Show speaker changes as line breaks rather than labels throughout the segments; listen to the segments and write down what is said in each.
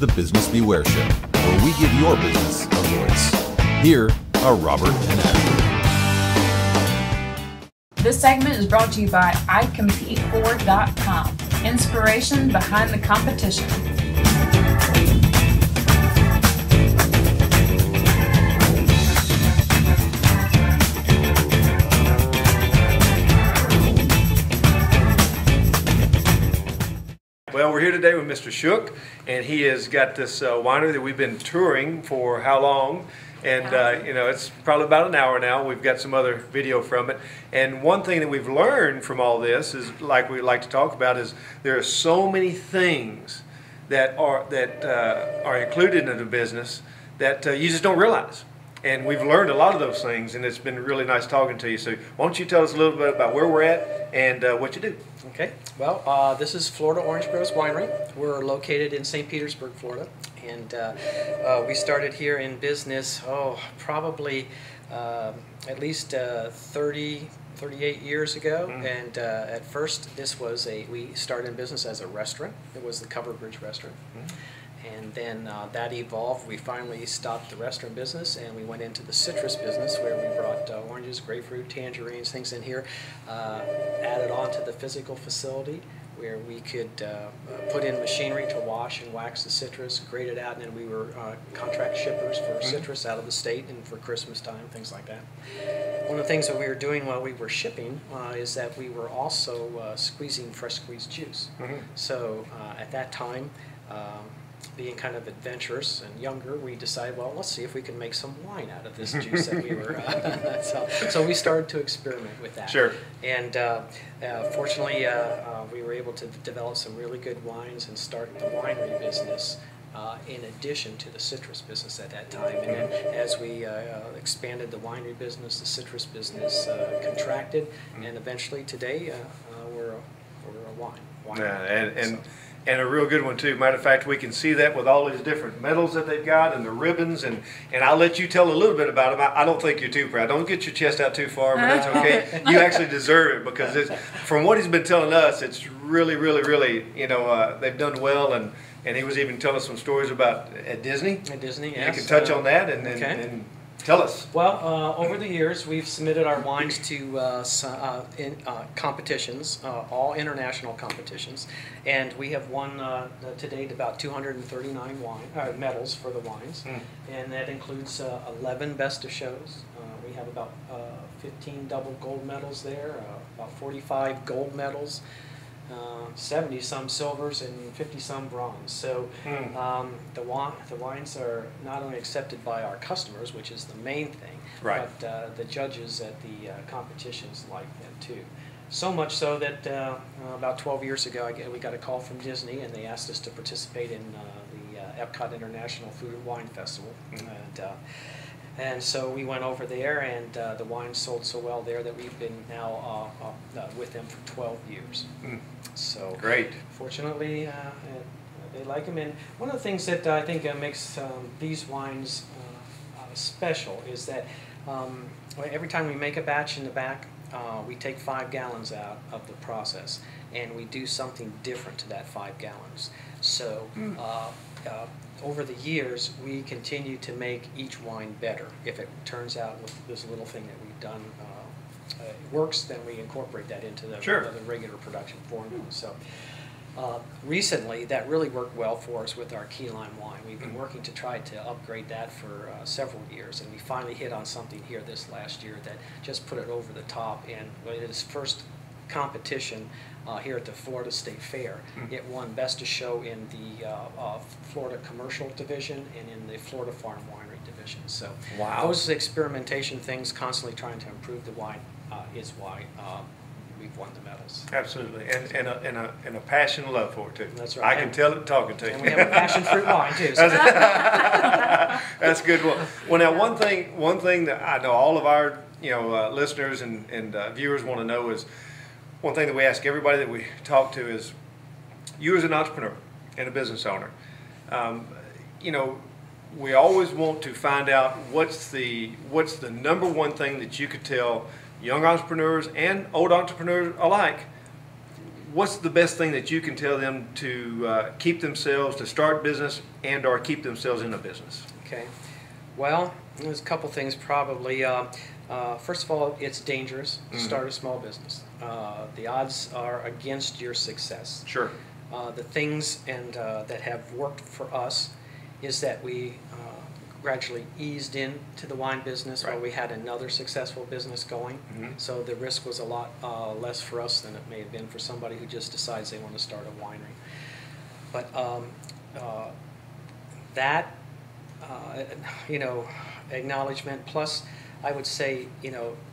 the Business Beware Show, where we give your business a voice. Here are Robert and Ashley.
This segment is brought to you by ICompete4.com. Inspiration behind the competition.
Well, we're here today with Mr. Shook, and he has got this winery that we've been touring for how long? And you know, it's probably about an hour now. We've got some other video from it. And one thing that we've learned from all this is, like we like to talk about, is there are so many things that are included in the business that you just don't realize. And we've learned a lot of those things, and it's been really nice talking to you. So why don't you tell us a little bit about where we're at and what you do?
Okay, well, this is Florida Orange Groves Winery. We're located in St. Petersburg, Florida, and we started here in business, probably at least 38 years ago. And at first, we started in business as a restaurant. It was the Covered Bridge Restaurant. And then that evolved. We finally stopped the restaurant business and we went into the citrus business, where we brought oranges, grapefruit, tangerines, things in here, added on to the physical facility where we could put in machinery to wash and wax the citrus, grade it out, and then we were contract shippers for citrus out of the state and for Christmas time, things like that. One of the things that we were doing while we were shipping is that we were also squeezing fresh squeezed juice. So at that time, being kind of adventurous and younger, we decided, well, let's see if we can make some wine out of this juice that we were. So we started to experiment with that.
Sure.
And fortunately, we were able to develop some really good wines and start the winery business in addition to the citrus business at that time. And then as we expanded the winery business, the citrus business contracted, and eventually today we're a wine.
Yeah, and a real good one too. Matter of fact, we can see that with all these different medals that they've got and the ribbons, and I'll let you tell a little bit about them. I don't think you're too proud. Don't get your chest out too far, but that's okay. You actually deserve it, because from what he's been telling us, it's really, really, really, you know, they've done well, and he was even telling us some stories about at Disney.
At Disney, yes.
You can touch on that and tell us.
Well, over the years, we've submitted our wines to competitions, all international competitions, and we have won to date about 239 medals for the wines, and that includes 11 Best of Shows. We have about 15 double gold medals there, about 45 gold medals, 70-some silvers and 50-some bronze. So the wines are not only accepted by our customers, which is the main thing,
right,
but the judges at the competitions like them too. So much so that about 12 years ago, we got a call from Disney, and they asked us to participate in the Epcot International Food and Wine Festival. And so we went over there, and the wine sold so well there that we've been now with them for 12 years. So
great.
Fortunately, they like them. And one of the things that I think makes these wines special is that every time we make a batch in the back, we take 5 gallons out of the process, and we do something different to that 5 gallons. So over the years, we continue to make each wine better. If it turns out with this little thing that we've done works, then we incorporate that into the regular production formula. So recently, that really worked well for us with our key lime wine. We've been working to try to upgrade that for several years, and we finally hit on something here this last year that just put it over the top. And its first competition here at the Florida State Fair, it won Best of Show in the Florida Commercial Division and in the Florida Farm Winery Division. So those experimentation things, constantly trying to improve the wine, is why we've won the medals.
Absolutely, and a passion and love for it too.
That's right.
I can tell it talking to you.
And we have a passion fruit wine too. So.
That's a good one. Well, now one thing that I know all of our listeners and viewers want to know is, one thing that we ask everybody that we talk to is, you as an entrepreneur and a business owner, we always want to find out what's the number one thing that you could tell young entrepreneurs and old entrepreneurs alike. what's the best thing that you can tell them to keep themselves, to start business and or keep themselves in a business?
Okay. Well, there's a couple things probably. First of all, it's dangerous to start a small business. The odds are against your success.
Sure.
The things that have worked for us is that we gradually eased into the wine business while we had another successful business going. So the risk was a lot less for us than it may have been for somebody who just decides they want to start a winery. But that, acknowledgement, plus I would say,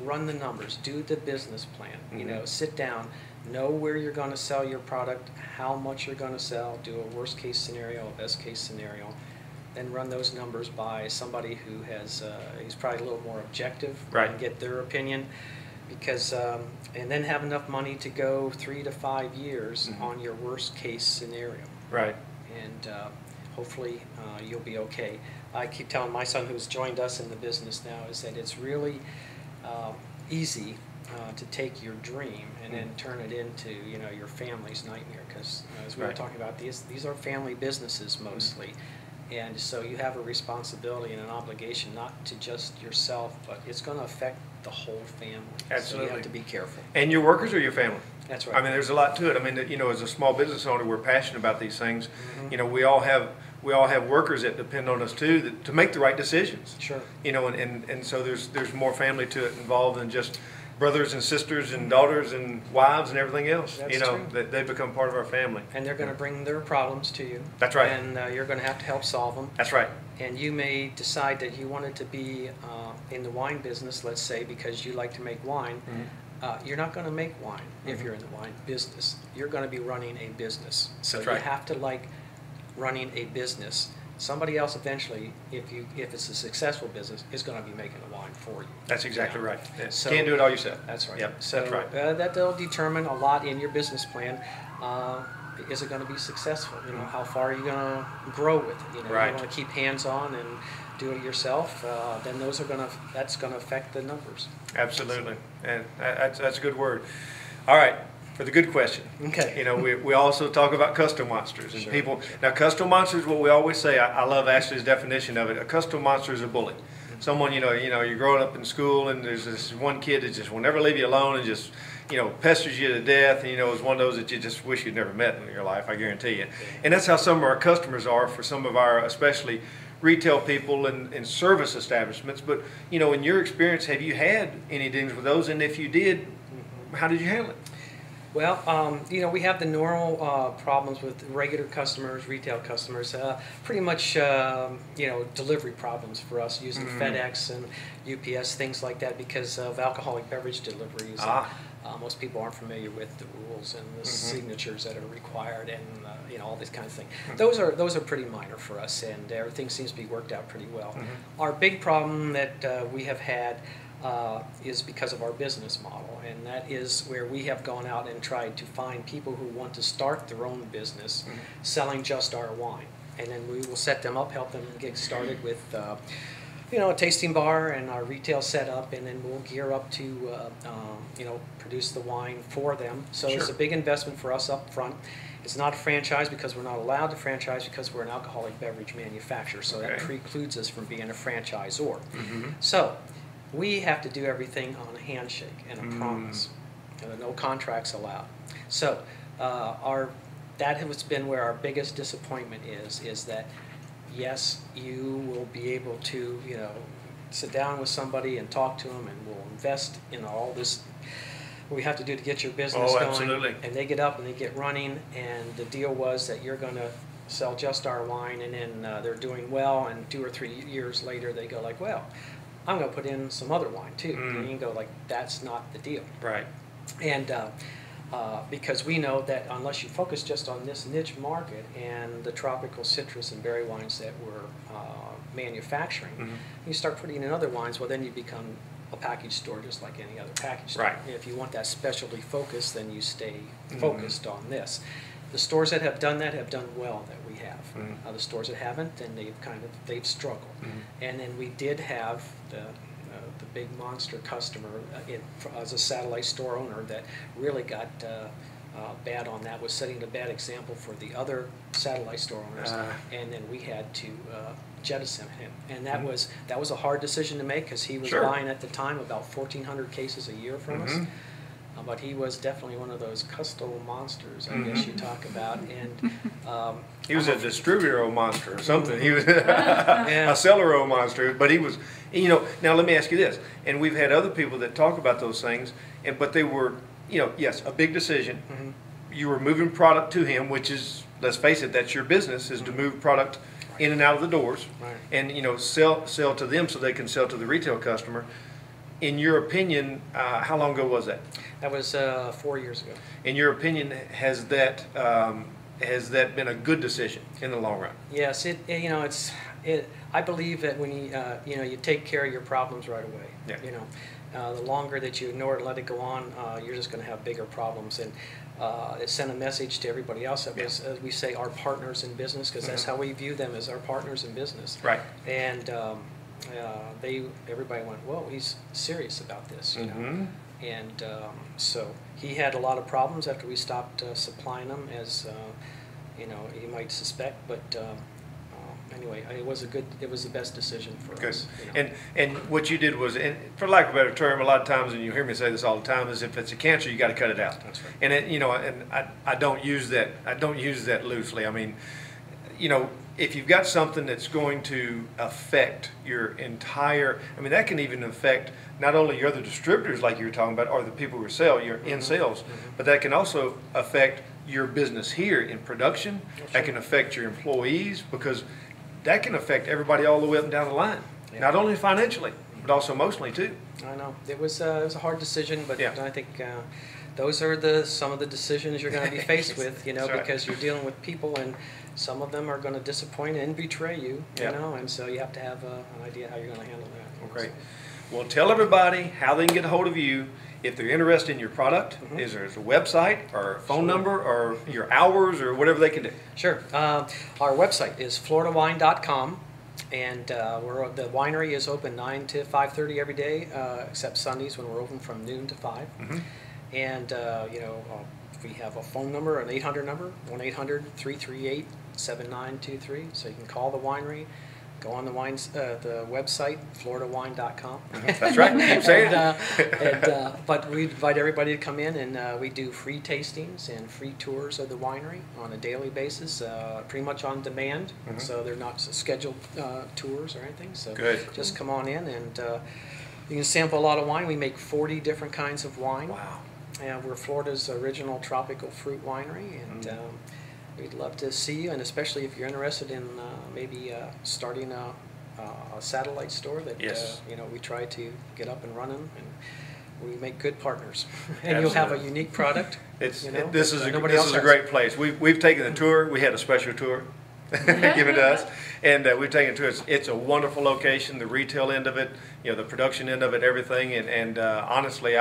run the numbers, do the business plan, sit down, know where you're going to sell your product, how much you're going to sell, do a worst case scenario, a best case scenario, then run those numbers by somebody who has, he's probably a little more objective,
right,
and get their opinion, because, and then have enough money to go 3 to 5 years on your worst case scenario.
Right.
And hopefully you'll be okay. I keep telling my son, who's joined us in the business now, is that it's really easy to take your dream and then turn it into your family's nightmare, because as we were talking about, these are family businesses mostly, and so you have a responsibility and an obligation not to just yourself, but it's going to affect the whole family.
Absolutely.
So you have to be careful.
And your workers are your family.
That's right.
I mean, there's a lot to it. I mean, as a small business owner, we're passionate about these things. We all have workers that depend on us too to make the right decisions.
Sure.
And so there's more family to it involved than just brothers and sisters and daughters and wives and everything else.
That's true.
That they become part of our family.
And they're going to bring their problems to you.
That's right.
And you're going to have to help solve them.
That's right.
And you may decide that you wanted to be in the wine business, let's say, because you like to make wine. You're not going to make wine if you're in the wine business. You're going to be running a business. So
That's right.
You have to like running a business. Somebody else eventually, if it's a successful business, is going to be making the wine for you.
That's exactly right. Yeah.
So,
can't do it all yourself.
That's right.
Yep.
So
that's right.
That'll determine a lot in your business plan. Is it going to be successful? How far are you going to grow with it?
Right.
You want to keep hands on and do it yourself. Then that's going to affect the numbers.
Absolutely, and that's a good word. All right. For the good question.
Okay.
We also talk about custom monsters and
Sure.
people. Now, custom monsters, what we always say. I love Ashley's definition of it. A custom monster is a bully. Someone you're growing up in school and there's this one kid that just will never leave you alone and just pesters you to death. And is one of those that you just wish you'd never met in your life. I guarantee you. And that's how some of our customers are for some of our, especially retail people and service establishments. But in your experience, have you had any dealings with those? And if you did, how did you handle it?
Well, we have the normal problems with regular customers, retail customers. Pretty much, delivery problems for us using FedEx and UPS, things like that, because of alcoholic beverage deliveries. Most people aren't familiar with the rules and the signatures that are required, and all these kind of things. Those are pretty minor for us, and everything seems to be worked out pretty well. Our big problem that we have had is because of our business model, and that is where we have gone out and tried to find people who want to start their own business selling just our wine, and then we will set them up, help them get started with a tasting bar and our retail setup, and then we'll gear up to produce the wine for them. So
Sure.
It's a big investment for us up front. It's not a franchise because we're not allowed to franchise because we're an alcoholic beverage manufacturer, so that precludes us from being a franchisor. So we have to do everything on a handshake and a promise. No contracts allowed. So that has been where our biggest disappointment is that yes, you will be able to sit down with somebody and talk to them, and we'll invest in all this we have to do to get your business going.
Absolutely.
And they get up and they get running, and the deal was that you're going to sell just our wine, and then they're doing well, and 2 or 3 years later they go like, well, I'm going to put in some other wine too. And you can go like, that's not the deal.
Right.
And because we know that unless you focus just on this niche market and the tropical citrus and berry wines that we're manufacturing, you start putting in other wines, well, then you become a package store just like any other package store.
Right.
If you want that specialty focus, then you stay focused on this. The stores that have done that have done well that we have. The stores that haven't, then they've struggled. And then we did have the big monster customer as a satellite store owner that really got bad on that, was setting a bad example for the other satellite store owners, and then we had to jettison him. And that was a hard decision to make, because he was buying at the time about 1,400 cases a year from us. But he was definitely one of those custo monsters, I guess you talk about. And
he was a distributor monster or something. He was a seller monster. But he was, you know. Now let me ask you this. And we've had other people that talk about those things, but they were, you know, yes, a big decision. You were moving product to him, which is, let's face it, that's your business, is to move product in and out of the doors, and you know, sell to them so they can sell to the retail customer. In your opinion, how long ago was that?
That was 4 years ago.
In your opinion, has that been a good decision in the long run?
Yes, you know, I believe that when you know, you take care of your problems right away. You know, the longer that you ignore it and let it go on, you're just going to have bigger problems. And it sent a message to everybody else that was, as we say, our partners in business, because that's how we view them, as our partners in business. Right. And everybody went, whoa, he's serious about this, you know. And so he had a lot of problems after we stopped supplying them, as you know, you might suspect. But anyway, it was the best decision for us. You know?
And what you did was, and for lack of a better term, a lot of times, and you hear me say this all the time, is if it's a cancer, you got to cut it out. That's right. And it, you know, and I don't use that. I don't use that loosely. I mean, you know, if you've got something that's going to affect your entire, I mean, that can even affect not only your other distributors, like you were talking about, or the people who sell, you're in sales, but that can also affect your business here in production. That can affect your employees, because that can affect everybody all the way up and down the line, not only financially, but also emotionally too.
I know. It was a hard decision, but I think those are some of the decisions you're going to be faced with, you know, because you're dealing with people, and some of them are going to disappoint and betray you, you know, and so you have to have an idea how you're going to handle that.
Well, great. Well, tell everybody how they can get a hold of you if they're interested in your product. Is there a website or a phone number or your hours or whatever they can do?
Sure. Our website is floridawine.com. And the winery is open 9 to 5:30 every day, except Sundays when we're open from noon to 5. And you know, we have a phone number, an 800 number, 1-800-338-7923. So you can call the winery, go on the website, floridawine.com.
That's right. Keep saying it.
But we invite everybody to come in, and we do free tastings and free tours of the winery on a daily basis, pretty much on demand. So they're not scheduled tours or anything. So just come on in, and you can sample a lot of wine. We make 40 different kinds of wine. Wow. And we're Florida's original tropical fruit winery, and we'd love to see you, and especially if you're interested in maybe starting a satellite store that you know, we try to get up and running, and we make good partners. And you'll have a unique product.
This is
a
great place. We've taken the tour. We had a special tour given to us, and we've taken it to us. It's a wonderful location. The retail end of it, you know, the production end of it, everything. And honestly,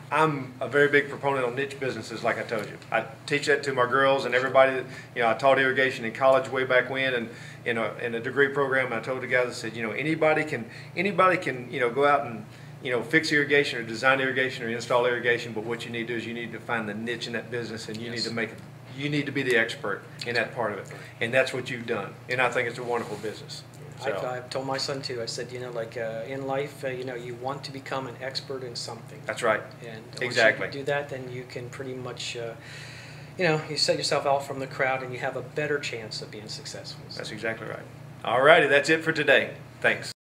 I'm a very big proponent of niche businesses, like I told you. I teach that to my girls and everybody. You know, I taught irrigation in college way back when, and in a degree program. I told the guys, I said, you know, anybody can you know, go out and, you know, fix irrigation or design irrigation or install irrigation. But what you need to do is you need to find the niche in that business, and you need to make it. You need to be the expert in that part of it, and that's what you've done. And I think it's a wonderful business. So.
I've told my son too. I said, you know, like in life, you know, you want to become an expert in something.
That's right.
And once you do that, then you can pretty much, you know, you set yourself out from the crowd, and you have a better chance of being successful. So.
That's exactly right. All righty, that's it for today. Thanks.